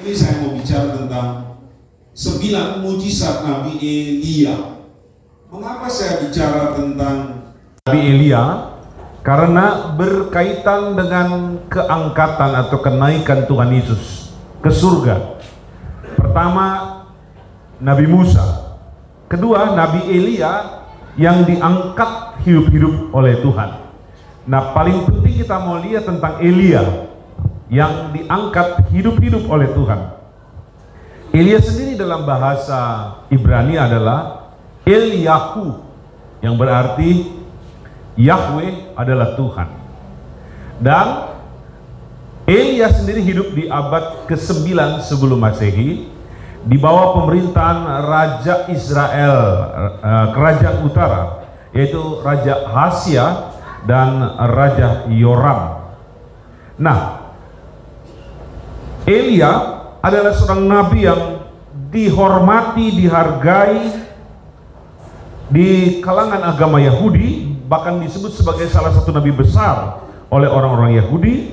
Ini saya mau bicara tentang 9 mujizat Nabi Elia. Mengapa saya bicara tentang Nabi Elia? Karena berkaitan dengan keangkatan atau kenaikan Tuhan Yesus ke surga. Pertama, Nabi Musa. Kedua, Nabi Elia yang diangkat hidup-hidup oleh Tuhan. Nah, paling penting kita mau lihat tentang Elia yang diangkat hidup-hidup oleh Tuhan. Elia sendiri dalam bahasa Ibrani adalah Eliyahu, yang berarti Yahweh adalah Tuhan. Dan Elia sendiri hidup di abad ke-9 sebelum Masehi, di bawah pemerintahan Raja Israel, kerajaan utara, yaitu Raja Ahazia dan Raja Yoram. Nah, Elia adalah seorang nabi yang dihormati, dihargai di kalangan agama Yahudi, bahkan disebut sebagai salah satu nabi besar oleh orang-orang Yahudi,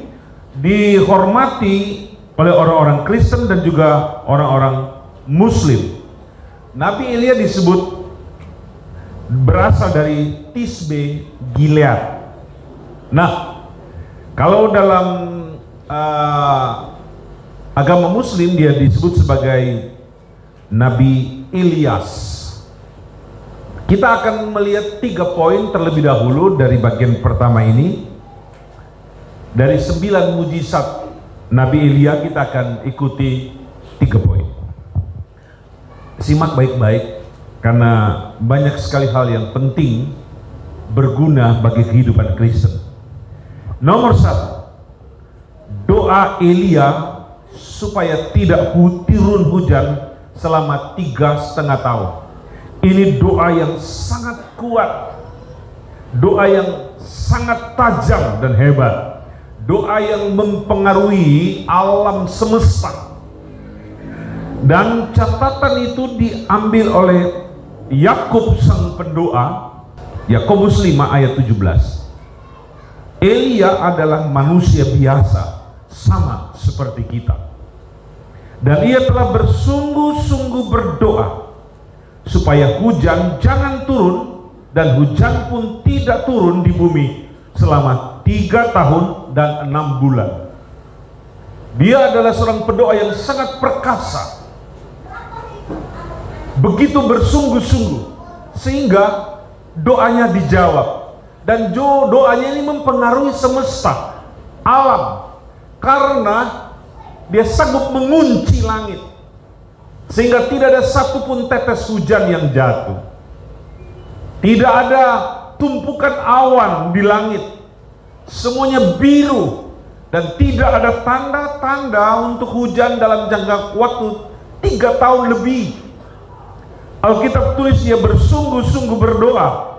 dihormati oleh orang-orang Kristen dan juga orang-orang Muslim. Nabi Elia disebut berasal dari Tisbe Gilead. Nah, kalau dalam agama Muslim dia disebut sebagai Nabi Ilyas. Kita akan melihat 3 poin terlebih dahulu dari bagian pertama ini. Dari 9 mujizat Nabi Elia kita akan ikuti 3 poin. Simak baik-baik karena banyak sekali hal yang penting berguna bagi kehidupan Kristen. Nomor 1, doa Elia supaya tidak turun hujan selama 3,5 tahun. Ini doa yang sangat kuat, doa yang sangat tajam dan hebat, doa yang mempengaruhi alam semesta. Dan catatan itu diambil oleh Yakub sang pendoa, Yakobus 5 ayat 17. Elia adalah manusia biasa, sama seperti kita. Dan ia telah bersungguh-sungguh berdoa supaya hujan jangan turun, dan hujan pun tidak turun di bumi selama 3 tahun dan 6 bulan. Dia adalah seorang pendoa yang sangat perkasa, begitu bersungguh-sungguh sehingga doanya dijawab. Dan doanya ini mempengaruhi semesta alam, karena dia sanggup mengunci langit sehingga tidak ada satupun tetes hujan yang jatuh, tidak ada tumpukan awan di langit, semuanya biru, dan tidak ada tanda-tanda untuk hujan dalam jangka waktu 3 tahun lebih. Alkitab tulis dia bersungguh-sungguh berdoa.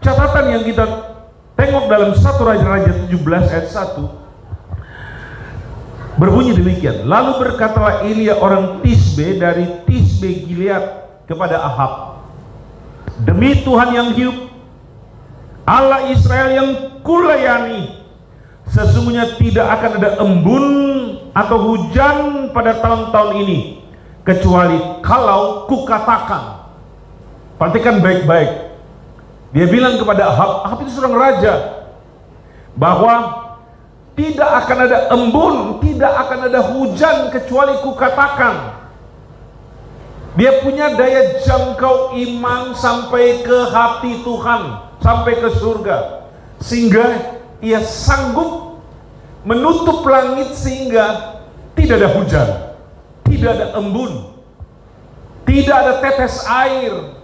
Catatan yang kita tengok dalam 1 Raja-Raja 17 ayat 1 berbunyi demikian. Lalu berkatalah Elia orang Tisbe dari Tisbe Gilead kepada Ahab, demi Tuhan yang hidup, Allah Israel yang kulayani, sesungguhnya tidak akan ada embun atau hujan pada tahun-tahun ini, kecuali kalau kukatakan. Perhatikan baik-baik. Dia bilang kepada Ahab, Ahab itu seorang raja, bahwa tidak akan ada embun, tidak akan ada hujan kecuali kukatakan. Dia punya daya jangkau iman sampai ke hati Tuhan, sampai ke surga, sehingga ia sanggup menutup langit sehingga tidak ada hujan, tidak ada embun, tidak ada tetes air.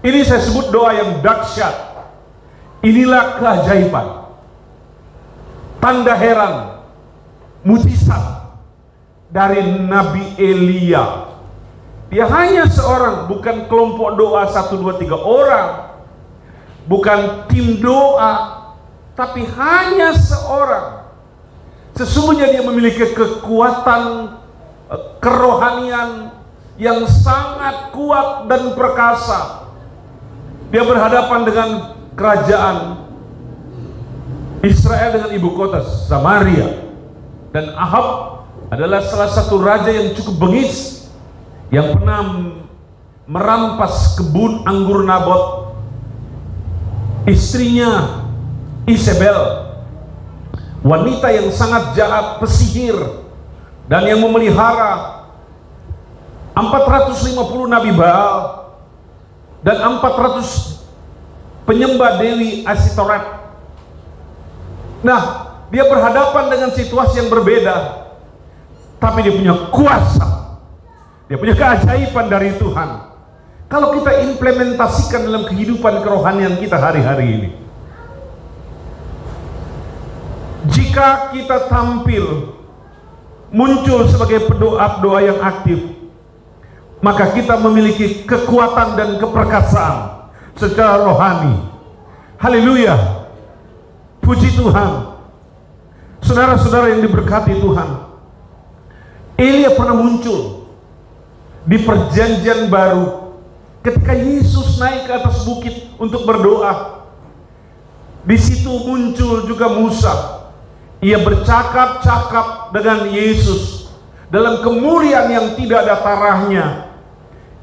Ini saya sebut doa yang dahsyat. Inilah keajaiban, tanda heran, mujizat dari Nabi Elia. Dia hanya seorang, bukan kelompok doa 1, 2, 3 orang, bukan tim doa, tapi hanya seorang. Sesungguhnya dia memiliki kekuatan kerohanian yang sangat kuat dan perkasa. Dia berhadapan dengan kerajaan Israel dengan ibu kota Samaria, dan Ahab adalah salah satu raja yang cukup bengis, yang pernah merampas kebun anggur Nabot. Istrinya Isabel, wanita yang sangat jahat, pesihir, dan yang memelihara 450 nabi Baal dan 400 penyembah Dewi Asitoret. Nah, dia berhadapan dengan situasi yang berbeda, tapi dia punya kuasa, dia punya keajaiban dari Tuhan. Kalau kita implementasikan dalam kehidupan kerohanian kita hari-hari ini, jika kita tampil muncul sebagai pedoa-doa yang aktif, maka kita memiliki kekuatan dan keperkasaan secara rohani. Haleluya, puji Tuhan. Saudara-saudara yang diberkati Tuhan, Elia pernah muncul di perjanjian baru ketika Yesus naik ke atas bukit untuk berdoa. Di situ muncul juga Musa. Ia bercakap-cakap dengan Yesus dalam kemuliaan yang tidak ada tarahnya.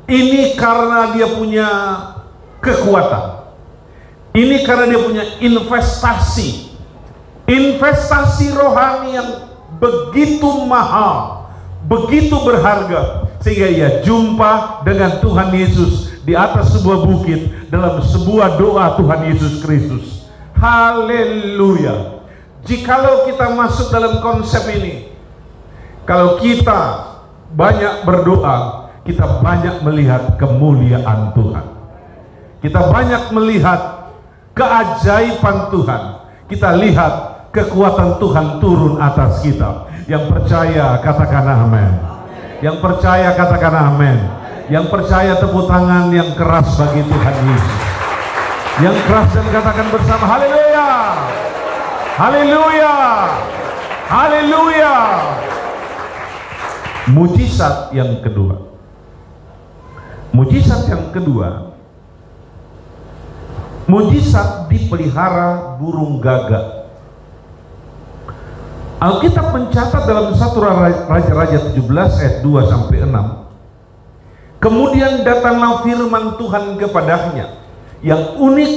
Ini karena dia punya kekuatan. Ini karena dia punya investasi rohani yang begitu mahal, begitu berharga, sehingga ia jumpa dengan Tuhan Yesus di atas sebuah bukit dalam sebuah doa Tuhan Yesus Kristus. Haleluya. Jikalau kita masuk dalam konsep ini, kalau kita banyak berdoa, kita banyak melihat kemuliaan Tuhan, kita banyak melihat keajaiban Tuhan, kita lihat kekuatan Tuhan turun atas kita. Yang percaya katakan amin. Yang percaya katakan amin. Yang percaya tepuk tangan yang keras bagi Tuhan Yesus. Yang keras dan katakan bersama haleluya. Haleluya. Haleluya. Mujizat yang kedua. Mujizat yang kedua, mujizat dipelihara burung gagak. Alkitab mencatat dalam 1 Raja-Raja 17 ayat 2 sampai 6. Kemudian datanglah firman Tuhan kepadanya. Yang unik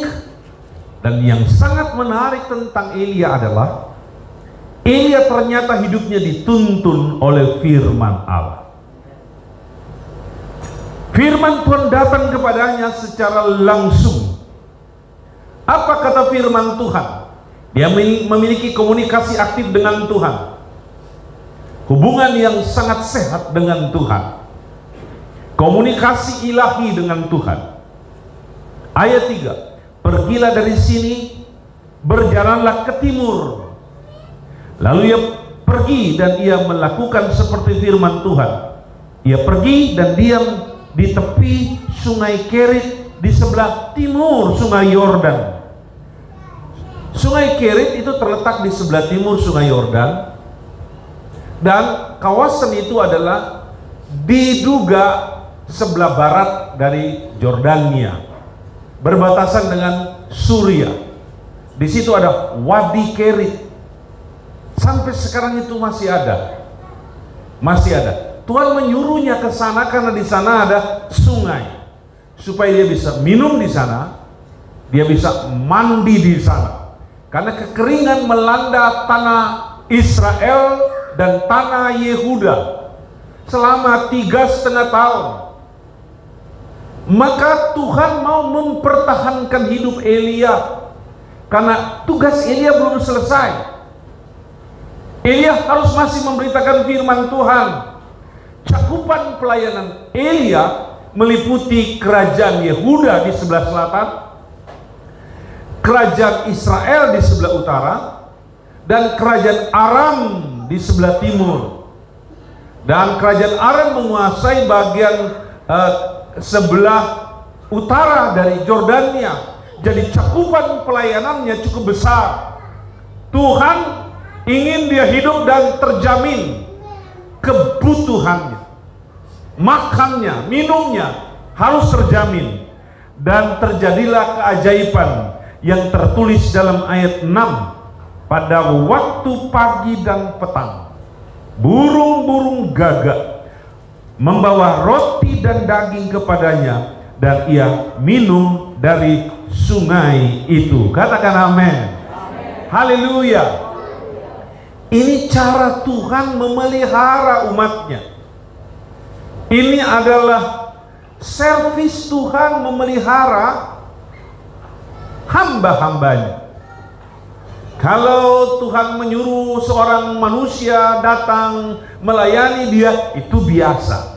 dan yang sangat menarik tentang Elia adalah Elia ternyata hidupnya dituntun oleh firman Allah. Firman Tuhan datang kepadanya secara langsung. Apa kata firman Tuhan? Dia memiliki komunikasi aktif dengan Tuhan, hubungan yang sangat sehat dengan Tuhan, komunikasi ilahi dengan Tuhan. Ayat 3, pergilah dari sini, berjalanlah ke timur. Lalu ia pergi dan ia melakukan seperti firman Tuhan. Ia pergi dan diam di tepi sungai Kerit di sebelah timur sungai Yordan. Sungai Kerit itu terletak di sebelah timur sungai Yordan, dan kawasan itu adalah diduga sebelah barat dari Jordania, berbatasan dengan Suria. Di situ ada Wadi Kerit. Sampai sekarang itu masih ada. Tuhan menyuruhnya ke sana karena di sana ada sungai, supaya dia bisa minum di sana, dia bisa mandi di sana. Karena kekeringan melanda tanah Israel dan tanah Yehuda selama 3,5 tahun. Maka Tuhan mau mempertahankan hidup Elia, karena tugas Elia belum selesai. Elia harus masih memberitakan firman Tuhan. Cakupan pelayanan Elia meliputi kerajaan Yehuda di sebelah selatan, kerajaan Israel di sebelah utara, dan kerajaan Aram di sebelah timur. Dan kerajaan Aram menguasai bagian sebelah utara dari Jordania. Jadi cakupan pelayanannya cukup besar. Tuhan ingin dia hidup dan terjamin kebutuhannya, makannya, minumnya harus terjamin. Dan terjadilah keajaiban yang tertulis dalam ayat 6. Pada waktu pagi dan petang burung-burung gagak membawa roti dan daging kepadanya, dan ia minum dari sungai itu. Katakan amin. Haleluya. Ini cara Tuhan memelihara umatnya. Ini adalah servis Tuhan memelihara hamba-hambanya. Kalau Tuhan menyuruh seorang manusia datang melayani dia, itu biasa.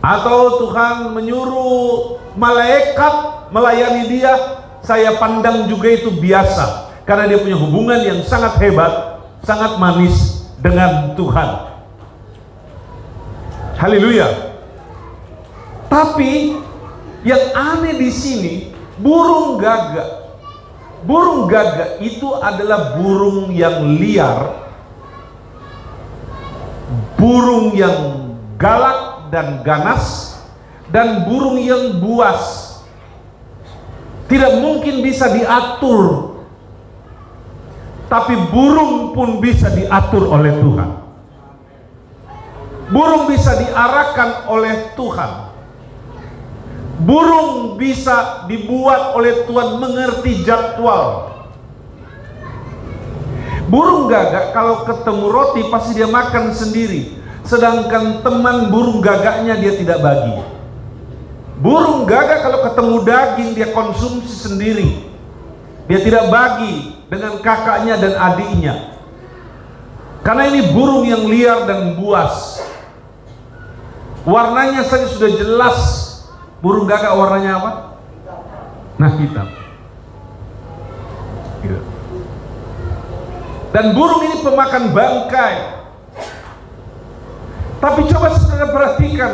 Atau Tuhan menyuruh malaikat melayani dia, saya pandang juga itu biasa. Karena dia punya hubungan yang sangat hebat, sangat manis dengan Tuhan. Haleluya. Tapi yang aneh di sini, burung gagak. Burung gagak itu adalah burung yang liar, burung yang galak dan ganas, dan burung yang buas. Tidak mungkin bisa diatur, tapi burung pun bisa diatur oleh Tuhan. Burung bisa diarahkan oleh Tuhan. Burung bisa dibuat oleh Tuhan mengerti jadwal. Burung gagak kalau ketemu roti pasti dia makan sendiri, sedangkan teman burung gagaknya dia tidak bagi. Burung gagak kalau ketemu daging dia konsumsi sendiri, dia tidak bagi dengan kakaknya dan adiknya. Karena ini burung yang liar dan buas. Warnanya saja sudah jelas. Burung gagak warnanya apa? Nah, hitam. Gitu. Dan burung ini pemakan bangkai. Tapi coba saudara perhatikan,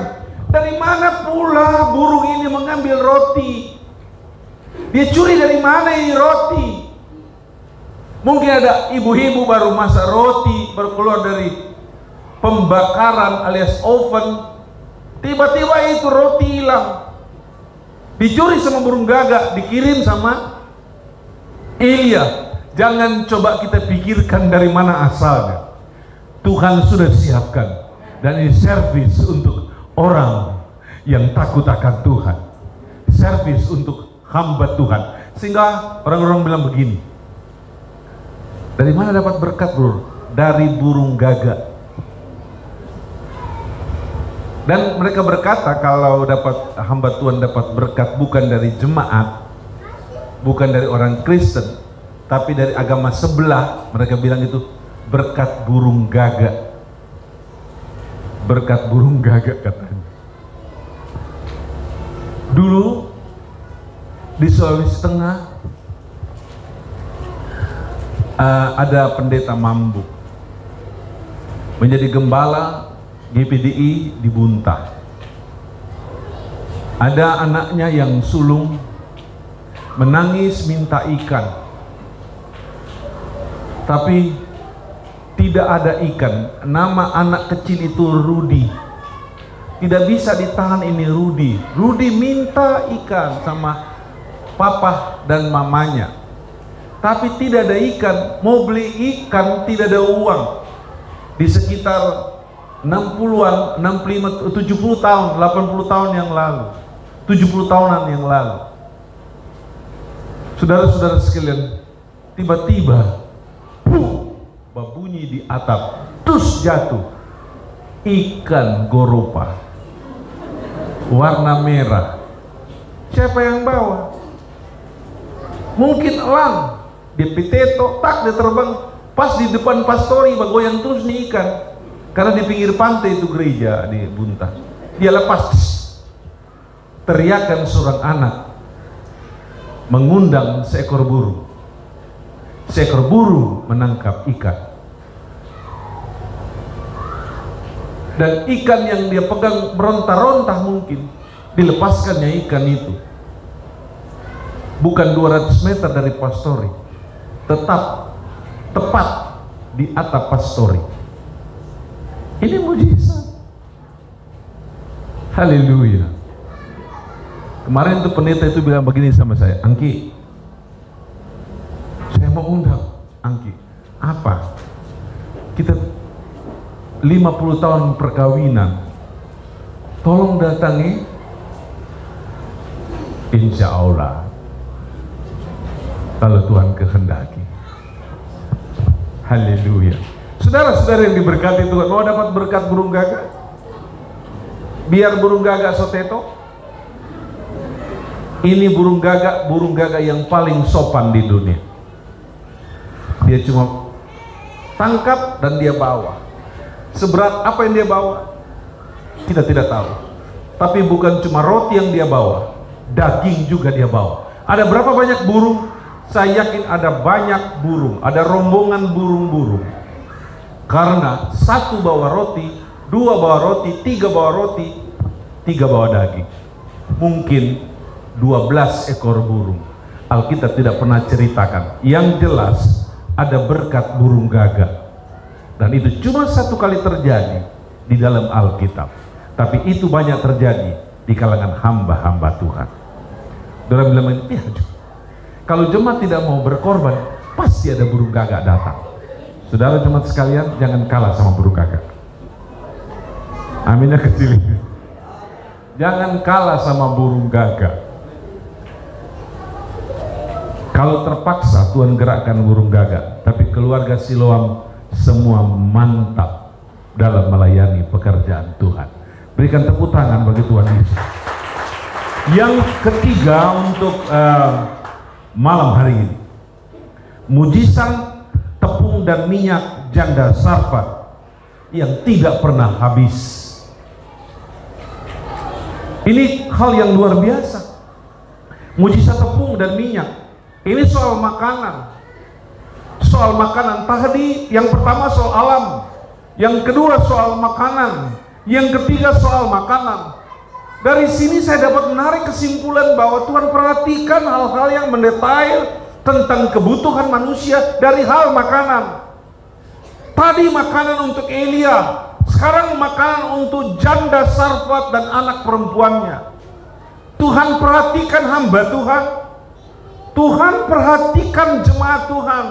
dari mana pula burung ini mengambil roti? Dia curi dari mana ini roti? Mungkin ada ibu-ibu baru masak roti, baru keluar dari pembakaran alias oven. Tiba-tiba itu roti hilang. Dicuri sama burung gagak, dikirim sama Elia. Jangan coba kita pikirkan dari mana asalnya. Tuhan sudah siapkan, dan ini servis untuk orang yang takut akan Tuhan, servis untuk hamba Tuhan. Sehingga orang-orang bilang begini, dari mana dapat berkat, bro? Dari burung gagak. Dan mereka berkata kalau dapat hamba Tuhan dapat berkat bukan dari jemaat, bukan dari orang Kristen, tapi dari agama sebelah. Mereka bilang itu berkat burung gagak. Berkat burung gagak katanya. Dulu di Sulawesi Tengah ada pendeta Mambu menjadi gembala GPDI di Buntah. Ada anaknya yang sulung menangis minta ikan, tapi tidak ada ikan. Nama anak kecil itu Rudi. Tidak bisa ditahan ini Rudi. Rudi minta ikan sama papa dan mamanya, tapi tidak ada ikan. Mau beli ikan tidak ada uang. Di sekitar 60-an, 65, 70 tahun, 80 tahun yang lalu, 70 tahunan yang lalu. Saudara-saudara sekalian, tiba-tiba berbunyi di atap, tus jatuh ikan goropa warna merah. Siapa yang bawa? Mungkin elang. Dia piteto, tak dia terbang pas di depan pastori, bagoyang terus nih ikan. Karena di pinggir pantai itu gereja di Buntah. Dia lepas, teriakan seorang anak mengundang seekor burung. Seekor burung menangkap ikan. Dan ikan yang dia pegang meronta-ronta mungkin, dilepaskannya ikan itu. Bukan 200 meter dari pastori, tetap tepat di atap pastori. Ini mujizat. Haleluya. Kemarin tuh pendeta itu bilang begini sama saya, Angki, saya mau undang Angki. Apa? Kita 50 tahun perkawinan, tolong datangi, insya Allah kalau Tuhan kehendaki. Haleluya. Saudara-saudara yang diberkati Tuhan, mau dapat berkat burung gagak? Biar burung gagak soteto. Ini burung gagak yang paling sopan di dunia. Dia cuma tangkap dan dia bawa. Seberat apa yang dia bawa? Kita tidak tahu. Tapi bukan cuma roti yang dia bawa, daging juga dia bawa. Ada berapa banyak burung? Saya yakin ada banyak burung, ada rombongan burung-burung. Karena satu bawa roti, dua bawa roti, tiga bawa roti, tiga bawa daging. Mungkin 12 ekor burung. Alkitab tidak pernah ceritakan. Yang jelas ada berkat burung gagak. Dan itu cuma satu kali terjadi di dalam Alkitab. Tapi itu banyak terjadi di kalangan hamba-hamba Tuhan. Saudara bilang, ya, kalau jemaat tidak mau berkorban, pasti ada burung gagak datang. Saudara jemaat sekalian, jangan kalah sama burung gagak. Aminnya kecil. Jangan kalah sama burung gagak. Kalau terpaksa Tuhan gerakkan burung gagak, tapi keluarga Siloam semua mantap dalam melayani pekerjaan Tuhan. Berikan tepuk tangan bagi Tuhan Yesus. Yang ketiga untuk malam hari ini, mujizat tepung dan minyak janda Sarfat yang tidak pernah habis. Ini hal yang luar biasa. Mujizat tepung dan minyak. Ini soal makanan. Soal makanan. Tadi yang pertama soal alam, yang kedua soal makanan, yang ketiga soal makanan. Dari sini saya dapat menarik kesimpulan bahwa Tuhan perhatikan hal-hal yang mendetail tentang kebutuhan manusia dari hal makanan. Tadi makanan untuk Elia, sekarang makanan untuk janda Sarfat dan anak perempuannya. Tuhan perhatikan hamba Tuhan. Tuhan perhatikan jemaat Tuhan.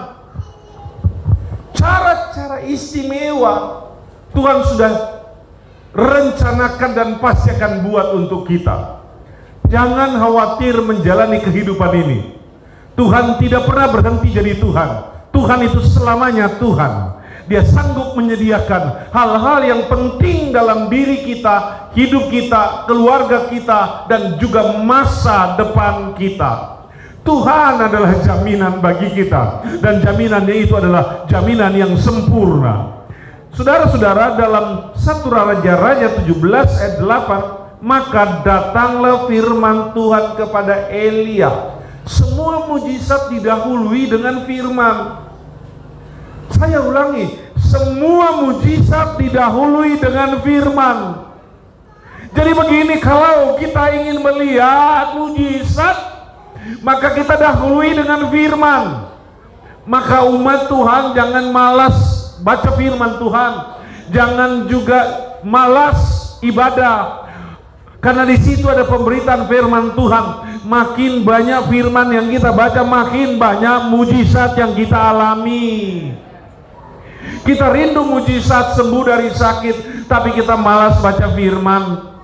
Cara-cara istimewa Tuhan sudah rencanakan dan pasti akan buat untuk kita. Jangan khawatir menjalani kehidupan ini. Tuhan tidak pernah berhenti jadi Tuhan. Tuhan itu selamanya Tuhan. Dia sanggup menyediakan hal-hal yang penting dalam diri kita, hidup kita, keluarga kita, dan juga masa depan kita. Tuhan adalah jaminan bagi kita, dan jaminannya itu adalah jaminan yang sempurna. Saudara-saudara, dalam 1 Raja-Raja 17 ayat 8, maka datanglah firman Tuhan kepada Elia. Semua mujizat didahului dengan firman. Saya ulangi, semua mujizat didahului dengan firman. Jadi begini, kalau kita ingin melihat mujizat, maka kita dahului dengan firman. Maka umat Tuhan jangan malas baca firman Tuhan, jangan juga malas ibadah, karena di situ ada pemberitaan firman Tuhan. Makin banyak firman yang kita baca, makin banyak mujizat yang kita alami. Kita rindu mujizat sembuh dari sakit, tapi kita malas baca firman.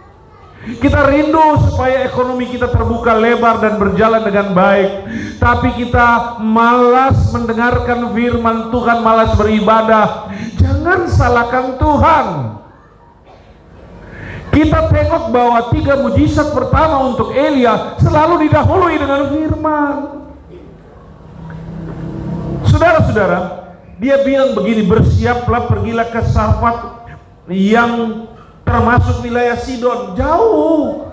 Kita rindu supaya ekonomi kita terbuka lebar dan berjalan dengan baik, tapi kita malas mendengarkan firman Tuhan, malas beribadah. Jangan salahkan Tuhan. Kita tengok bahwa 3 mujizat pertama untuk Elia selalu didahului dengan firman. Saudara-saudara, dia bilang begini, bersiaplah, pergilah ke Sarfat yang termasuk wilayah Sidon. Jauh.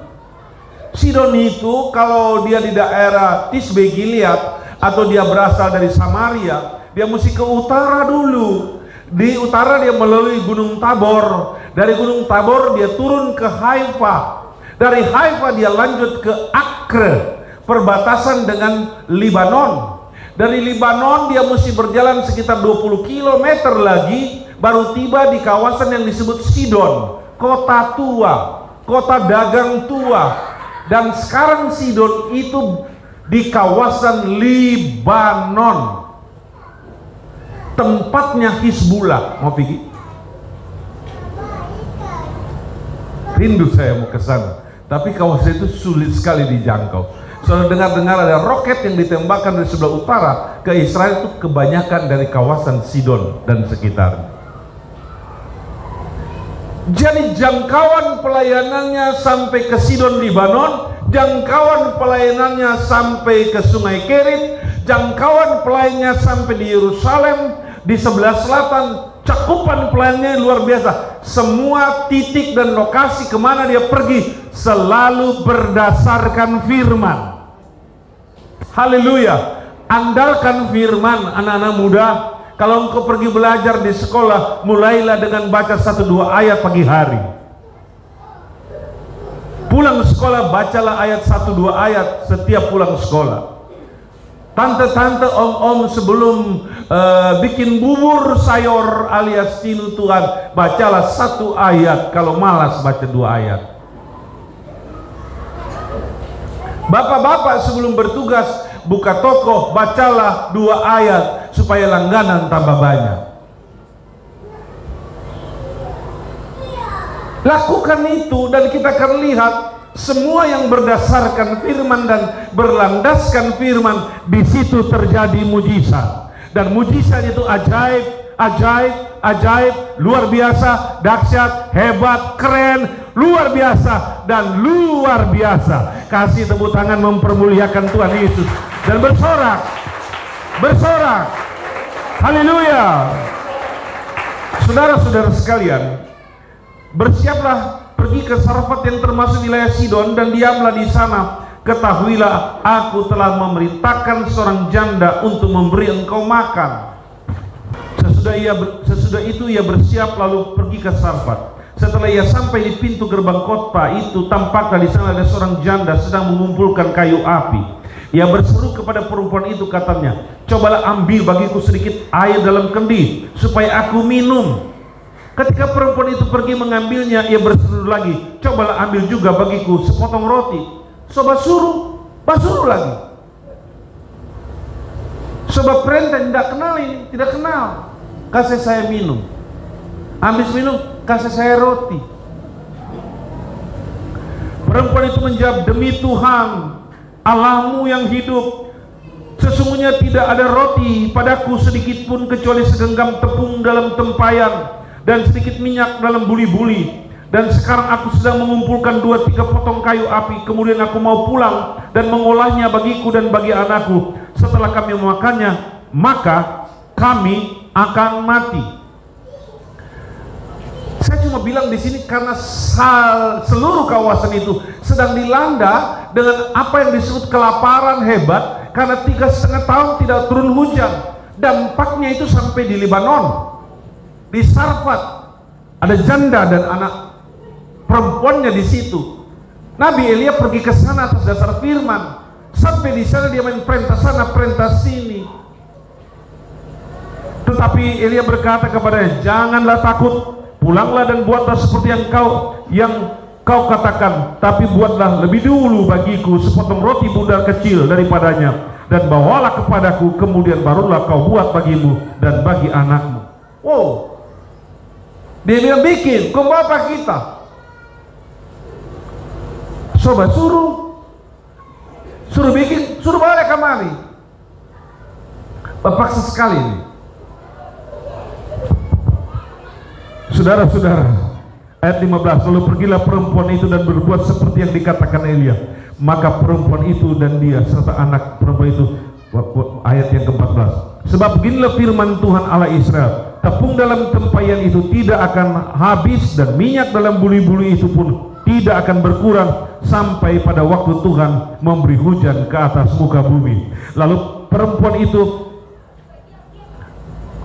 Sidon itu kalau dia di daerah Tisbe Gilead atau dia berasal dari Samaria, dia mesti ke utara dulu. Di utara dia melalui Gunung Tabor. Dari Gunung Tabor dia turun ke Haifa. Dari Haifa dia lanjut ke Acre, perbatasan dengan Libanon. Dari Libanon dia mesti berjalan sekitar 20 km lagi, baru tiba di kawasan yang disebut Sidon, kota tua, kota dagang tua. Dan sekarang Sidon itu di kawasan Libanon, tempatnya Hizbullah. Mau pergi? Rindu saya mau ke sana. Tapi kawasan itu sulit sekali dijangkau. Saudara dengar-dengar ada roket yang ditembakkan dari sebelah utara ke Israel, itu kebanyakan dari kawasan Sidon dan sekitarnya. Jadi jangkauan pelayanannya sampai ke Sidon Libanon, jangkauan pelayanannya sampai ke Sungai Kerit, jangkauan pelayanannya sampai di Yerusalem, di sebelah selatan, cakupan pelayanannya luar biasa. Semua titik dan lokasi kemana dia pergi selalu berdasarkan firman. Haleluya. Andalkan firman, anak-anak muda. Kalau engkau pergi belajar di sekolah, mulailah dengan baca 1-2 ayat pagi hari. Pulang sekolah, bacalah ayat 1-2 ayat setiap pulang sekolah. Tante-tante, om-om sebelum bikin bubur sayur alias tinutuan, bacalah 1 ayat. Kalau malas baca 2 ayat. Bapak-bapak sebelum bertugas buka toko, bacalah 2 ayat supaya langganan tambah banyak. Lakukan itu dan kita akan lihat semua yang berdasarkan firman dan berlandaskan firman, di situ terjadi mujizat. Dan mujizat itu ajaib, ajaib, ajaib, luar biasa, dahsyat, hebat, keren, luar biasa dan luar biasa. Kasih tepuk tangan mempermuliakan Tuhan Yesus dan bersorak, bersorak. Haleluya. Saudara-saudara sekalian, bersiaplah pergi ke Sarfat yang termasuk wilayah Sidon dan diamlah di sana. Ketahuilah, aku telah memerintahkan seorang janda untuk memberi engkau makan. Sesudah itu ia bersiap lalu pergi ke Sarfat. Setelah ia sampai di pintu gerbang kota itu, tampaklah di sana ada seorang janda sedang mengumpulkan kayu api. Ia berseru kepada perempuan itu, katanya, cobalah ambil bagiku sedikit air dalam kendi supaya aku minum. Ketika perempuan itu pergi mengambilnya, ia berseru lagi, cobalah ambil juga bagiku sepotong roti. Sobat suruh, basuruh lagi. Sobat perintah tidak kenal ini, tidak kenal. Kasih saya minum. Habis minum, kasih saya roti. Perempuan itu menjawab, demi Tuhan Allahmu yang hidup, sesungguhnya tidak ada roti padaku sedikit pun kecuali segenggam tepung dalam tempayan dan sedikit minyak dalam buli-buli. Dan sekarang aku sedang mengumpulkan 2-3 potong kayu api. Kemudian aku mau pulang dan mengolahnya bagiku dan bagi anakku. Setelah kami memakannya, maka kami akan mati. Saya cuma bilang di sini karena seluruh kawasan itu sedang dilanda dengan apa yang disebut kelaparan hebat karena 3,5 tahun tidak turun hujan. Dampaknya itu sampai di Libanon, di Sarfat ada janda dan anak perempuannya di situ. Nabi Elia pergi ke sana atas dasar firman. Sampai di sana dia main perintah sana perintah sini. Tetapi Elia berkata kepadanya, janganlah takut. Pulanglah dan buatlah seperti yang kau katakan, tapi buatlah lebih dulu bagiku sepotong roti bundar kecil daripadanya, dan bawalah kepadaku, kemudian barulah kau buat bagimu dan bagi anakmu. Wow, dia bilang bikin, kau bapak kita. Sobat suruh bikin, suruh balik kemari. Paksa sekali ini. Saudara-saudara, ayat 15, lalu pergilah perempuan itu dan berbuat seperti yang dikatakan Elia. Maka perempuan itu dan dia serta anak perempuan itu, ayat yang ke-14, sebab beginilah firman Tuhan Allah Israel, tepung dalam tempayan itu tidak akan habis dan minyak dalam buli-buli itu pun tidak akan berkurang sampai pada waktu Tuhan memberi hujan ke atas muka bumi. Lalu perempuan itu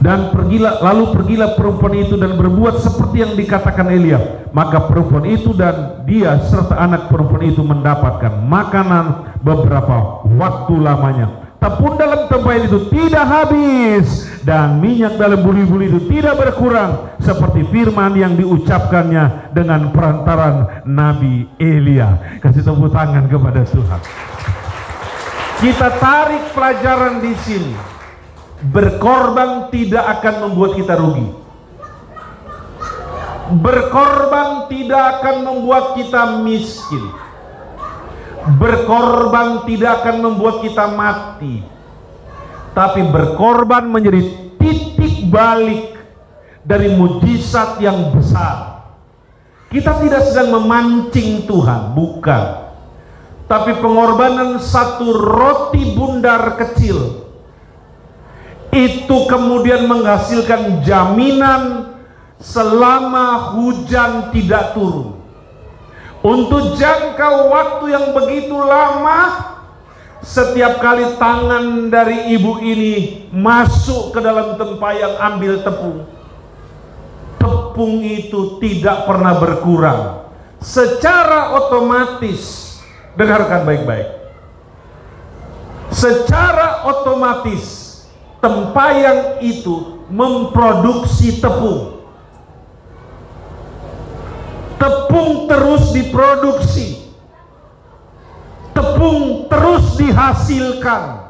pergilah perempuan itu dan berbuat seperti yang dikatakan Elia. Maka perempuan itu dan dia serta anak perempuan itu mendapatkan makanan beberapa waktu lamanya. Tepung dalam tempayan itu tidak habis dan minyak dalam buli-buli itu tidak berkurang, seperti firman yang diucapkannya dengan perantaran Nabi Elia. Kasih tepuk tangan kepada Tuhan. Kita tarik pelajaran di sini. Berkorban tidak akan membuat kita rugi. Berkorban tidak akan membuat kita miskin. Berkorban tidak akan membuat kita mati. Tapi berkorban menjadi titik balik dari mujizat yang besar. Kita tidak sedang memancing Tuhan, bukan. Tapi pengorbanan satu roti bundar kecil itu kemudian menghasilkan jaminan selama hujan tidak turun. Untuk jangka waktu yang begitu lama, setiap kali tangan dari ibu ini masuk ke dalam tempayan ambil tepung, tepung itu tidak pernah berkurang. Secara otomatis, dengarkan baik-baik, secara otomatis tempayan itu memproduksi tepung. Tepung terus diproduksi, tepung terus dihasilkan,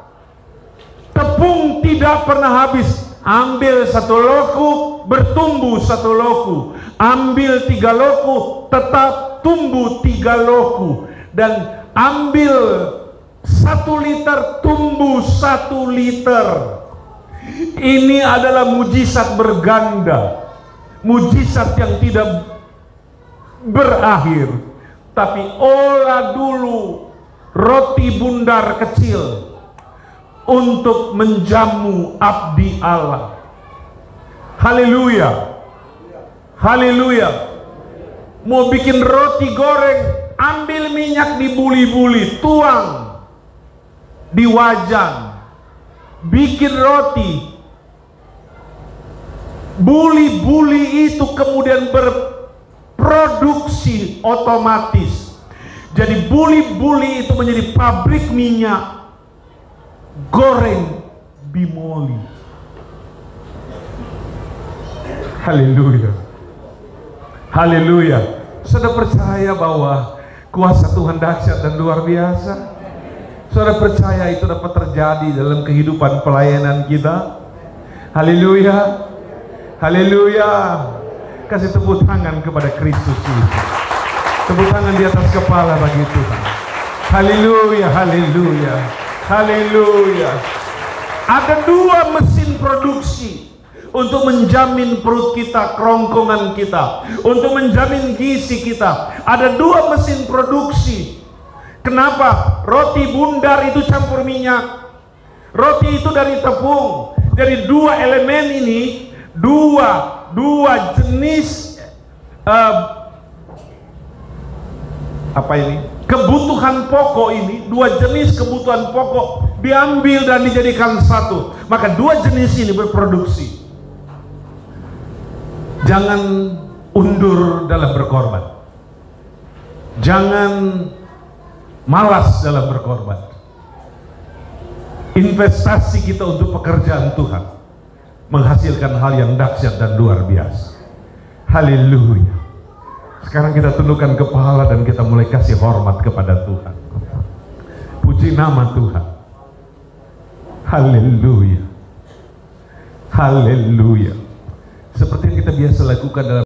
tepung tidak pernah habis. Ambil satu loku, bertumbuh satu loku. Ambil 3 loku, tetap tumbuh 3 loku. Dan ambil 1 liter, tumbuh 1 liter. Ini adalah mujizat berganda, mujizat yang tidak berakhir. Tapi olah dulu roti bundar kecil untuk menjamu abdi Allah. Haleluya, haleluya. Mau bikin roti goreng, ambil minyak dibuli-buli, tuang di wajan, bikin roti. Buli-buli itu kemudian berproduksi otomatis. Jadi buli-buli itu menjadi pabrik minyak goreng bimoli. Haleluya, haleluya. Saudara percaya bahwa kuasa Tuhan dahsyat dan luar biasa? Saudara percaya itu dapat terjadi dalam kehidupan pelayanan kita? Haleluya, haleluya. Kasih tepuk tangan kepada Kristus Yesus. Tepuk tangan di atas kepala bagi Tuhan. Haleluya, haleluya, haleluya. Ada 2 mesin produksi untuk menjamin perut kita, kerongkongan kita, untuk menjamin gizi kita. Ada 2 mesin produksi. Kenapa? Roti bundar itu campur minyak, roti itu dari tepung. Jadi 2 elemen ini, dua jenis kebutuhan pokok ini, 2 jenis kebutuhan pokok diambil dan dijadikan satu. Maka 2 jenis ini berproduksi. Jangan undur dalam berkorban. Jangan malas dalam berkorban. Investasi kita untuk pekerjaan Tuhan menghasilkan hal yang dahsyat dan luar biasa. Haleluya. Sekarang kita tundukkan kepala dan kita mulai kasih hormat kepada Tuhan. Puji nama Tuhan. Haleluya, haleluya. Seperti yang kita biasa lakukan dalam